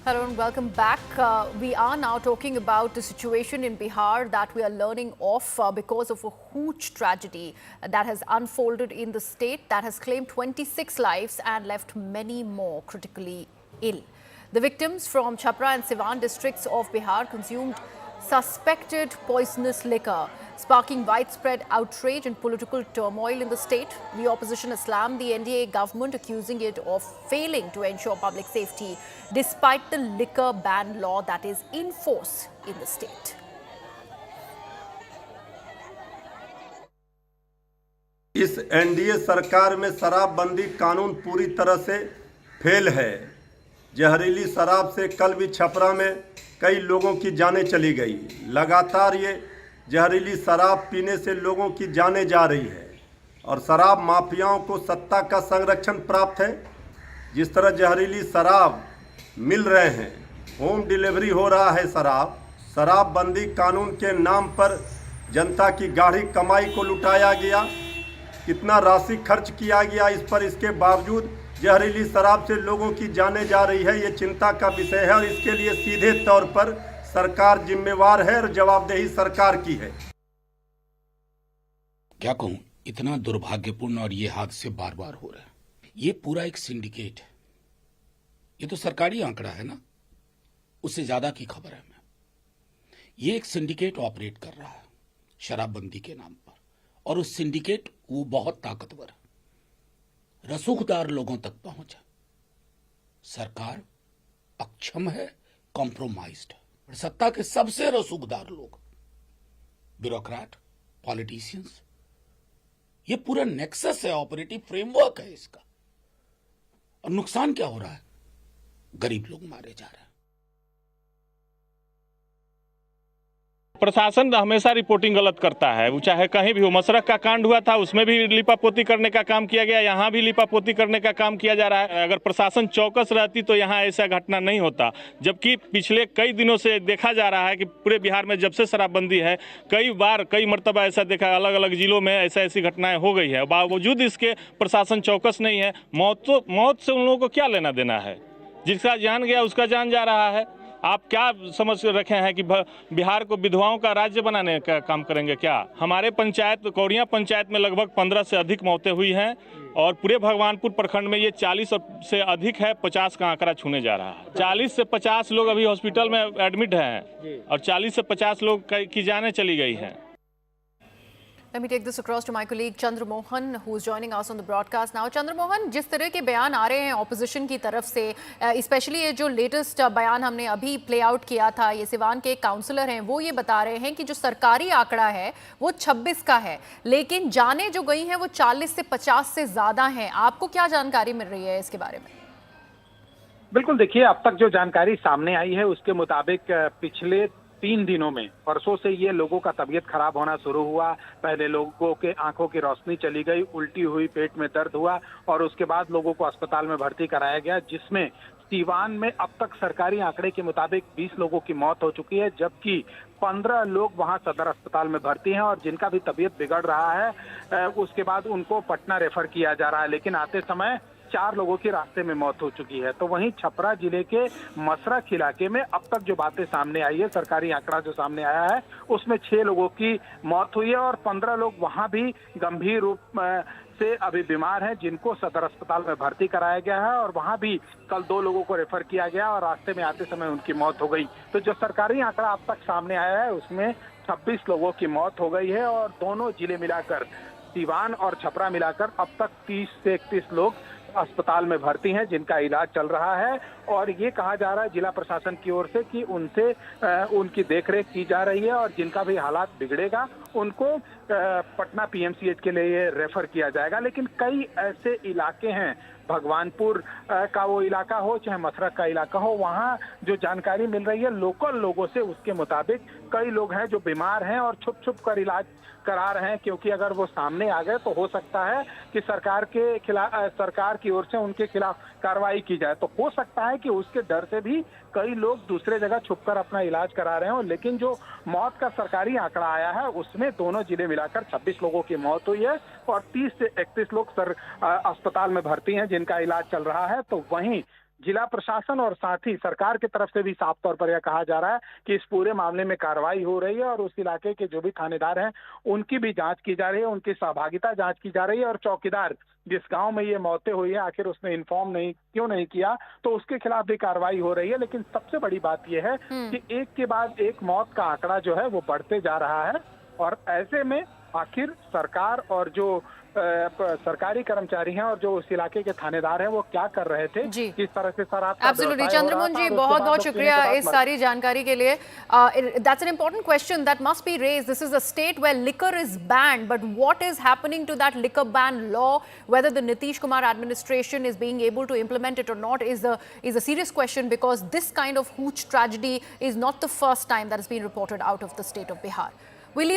Hello and welcome back. We are now talking about the situation in Bihar that we are learning of because of a huge tragedy that has unfolded in the state that has claimed 26 lives and left many more critically ill. The victims from Chhapra and Siwan districts of Bihar consumed suspected poisonous liquor, sparking widespread outrage and political turmoil in the state. The opposition has slammed the NDA government, accusing it of failing to ensure public safety despite the liquor ban law that is in force in the state. इस NDA सरकार में शराबबंदी कानून पूरी तरह से fail है। जहरीली शराब से कल भी छपरा में कई लोगों की जानें चली गई। लगातार ये जहरीली शराब पीने से लोगों की जानें जा रही है और शराब माफियाओं को सत्ता का संरक्षण प्राप्त है। जिस तरह जहरीली शराब मिल रहे हैं, होम डिलीवरी हो रहा है शराबबंदी कानून के नाम पर जनता की गाढ़ी कमाई को लुटाया गया। कितना राशि खर्च किया गया इस पर, इसके बावजूद जहरीली शराब से लोगों की जाने जा रही है। ये चिंता का विषय है और इसके लिए सीधे तौर पर सरकार जिम्मेवार है और जवाबदेही सरकार की है। क्या कहूं, इतना दुर्भाग्यपूर्ण और ये हादसे बार बार हो रहे हैं। ये पूरा एक सिंडिकेट है। ये तो सरकारी आंकड़ा है ना, उससे ज्यादा की खबर है हमें। ये एक सिंडिकेट ऑपरेट कर रहा है शराबबंदी के नाम पर, और उस सिंडिकेट वो बहुत ताकतवर है, रसूखदार लोगों तक पहुंचा। सरकार अक्षम है, कॉम्प्रोमाइज्ड है। सत्ता के सबसे रसूखदार लोग, ब्यूरोक्रेट, पॉलिटिशियंस, ये पूरा नेक्सस है, ऑपरेटिव फ्रेमवर्क है इसका। और नुकसान क्या हो रहा है? गरीब लोग मारे जा रहे हैं। प्रशासन हमेशा रिपोर्टिंग गलत करता है, वो चाहे कहीं भी हो। मसरख का कांड हुआ था, उसमें भी लिपापोती करने का काम किया गया, यहाँ भी लिपापोती करने का काम किया जा रहा है। अगर प्रशासन चौकस रहती तो यहाँ ऐसा घटना नहीं होता। जबकि पिछले कई दिनों से देखा जा रहा है कि पूरे बिहार में जब से शराबबंदी है, कई मरतबा ऐसा देखा, अलग अलग जिलों में ऐसी घटनाएं हो गई है। बावजूद इसके प्रशासन चौकस नहीं है। मौत से उन लोगों को क्या लेना देना है? जिसका जान गया उसका जान जा रहा है। आप क्या समझ रखे हैं कि बिहार को विधवाओं का राज्य बनाने का काम करेंगे क्या? हमारे कौड़िया पंचायत में लगभग 15 से अधिक मौतें हुई हैं और पूरे भगवानपुर प्रखंड में ये 40 से अधिक है, 50 का आंकड़ा छूने जा रहा है। 40 से 50 लोग अभी हॉस्पिटल में एडमिट हैं और 40 से 50 लोग की जानें चली गई हैं। Let me take this across to my colleague Chandra Mohan, who is joining us on the broadcast now. Chandra Mohan, जिस तरह के बयान आ रहे हैं ऑपोजिशन की तरफ से, स्पेशली ये जो लेटेस्ट बयान हमने अभी प्ले आउट किया था, ये सिवान के एक काउंसलर हैं, वो ये बता रहे हैं कि जो सरकारी आंकड़ा है वो 26 का है, लेकिन जाने जो गई हैं वो 40 से 50 से ज़्यादा हैं। आपको क्या जानकारी मिल रही है इसके बारे में? बिल्कुल, देखिए, अब तक जो जानकारी सामने आई है उसके मुताबिक पिछले 3 दिनों में, परसों से ये लोगों का तबीयत खराब होना शुरू हुआ। पहले लोगों के आंखों की रोशनी चली गई, उल्टी हुई, पेट में दर्द हुआ और उसके बाद लोगों को अस्पताल में भर्ती कराया गया, जिसमें सीवान में अब तक सरकारी आंकड़े के मुताबिक 20 लोगों की मौत हो चुकी है, जबकि 15 लोग वहां सदर अस्पताल में भर्ती हैं और जिनका भी तबीयत बिगड़ रहा है उसके बाद उनको पटना रेफर किया जा रहा है। लेकिन आते समय 4 लोगों की रास्ते में मौत हो चुकी है। तो वहीं छपरा जिले के मसरख इलाके में अब तक जो बातें सामने आई है, सरकारी आंकड़ा जो सामने आया है, उसमें 6 लोगों की मौत हुई है और 15 लोग वहां भी गंभीर रूप से अभी बीमार हैं, जिनको सदर अस्पताल में भर्ती कराया गया है और वहां भी कल 2 लोगों को रेफर किया गया और रास्ते में आते समय उनकी मौत हो गई। तो जो सरकारी आंकड़ा अब तक सामने आया है उसमें 26 लोगों की मौत हो गई है और दोनों जिले मिलाकर, सीवान और छपरा मिलाकर, अब तक 30 से 31 लोग अस्पताल में भर्ती हैं जिनका इलाज चल रहा है। और ये कहा जा रहा है जिला प्रशासन की ओर से कि उनसे उनकी देखरेख की जा रही है और जिनका भी हालात बिगड़ेगा उनको पटना पीएमसीएच के लिए रेफर किया जाएगा। लेकिन कई ऐसे इलाके हैं, भगवानपुर का वो इलाका हो चाहे मसरख का इलाका हो, वहाँ जो जानकारी मिल रही है लोकल लोगों से, उसके मुताबिक कई लोग हैं जो बीमार हैं और छुप छुप कर इलाज करा रहे हैं, क्योंकि अगर वो सामने आ गए तो हो सकता है कि सरकार की ओर से उनके खिलाफ कार्रवाई की जाए। तो हो सकता है कि उसके डर से भी कई लोग दूसरे जगह छुपकर अपना इलाज करा रहे हो। लेकिन जो मौत का सरकारी आंकड़ा आया है उसमें दोनों जिले मिलाकर 26 लोगों की मौत हुई है और 30 से 31 लोग अस्पताल में भर्ती हैं जिनका इलाज चल रहा है। तो वहीं जिला प्रशासन और साथ ही सरकार की तरफ से भी साफ तौर पर यह कहा जा रहा है कि इस पूरे मामले में कार्रवाई हो रही है और उस इलाके के जो भी थानेदार हैं उनकी भी जांच की जा रही है, उनकी सहभागिता जांच की जा रही है और चौकीदार जिस गांव में ये मौतें हुई है आखिर उसने इन्फॉर्म क्यों नहीं किया, तो उसके खिलाफ भी कार्रवाई हो रही है। लेकिन सबसे बड़ी बात यह है कि एक के बाद एक मौत का आंकड़ा जो है वो बढ़ते जा रहा है और ऐसे में आखिर सरकार और जो सरकारी कर्मचारी हैं और जो उस इलाके के थानेदार हैं वो क्या कर रहे थे, जी। किस तरह से शराब का एब्सोल्युटली व्यवसाय हो रहा चंद्रमोहन था जी, और उसके बहुत बाद बहुत 10 पीने शुक्रिया के बाद इस सारी जानकारी के लिए। That's an important question that must be raised. This is a state where liquor is banned, but what is happening to that liquor ban law, whether the Nitish Kumar administration is being able to implement it or not is a serious question, because this kind of huge tragedy is not the first time that has been reported out of the state of Bihar.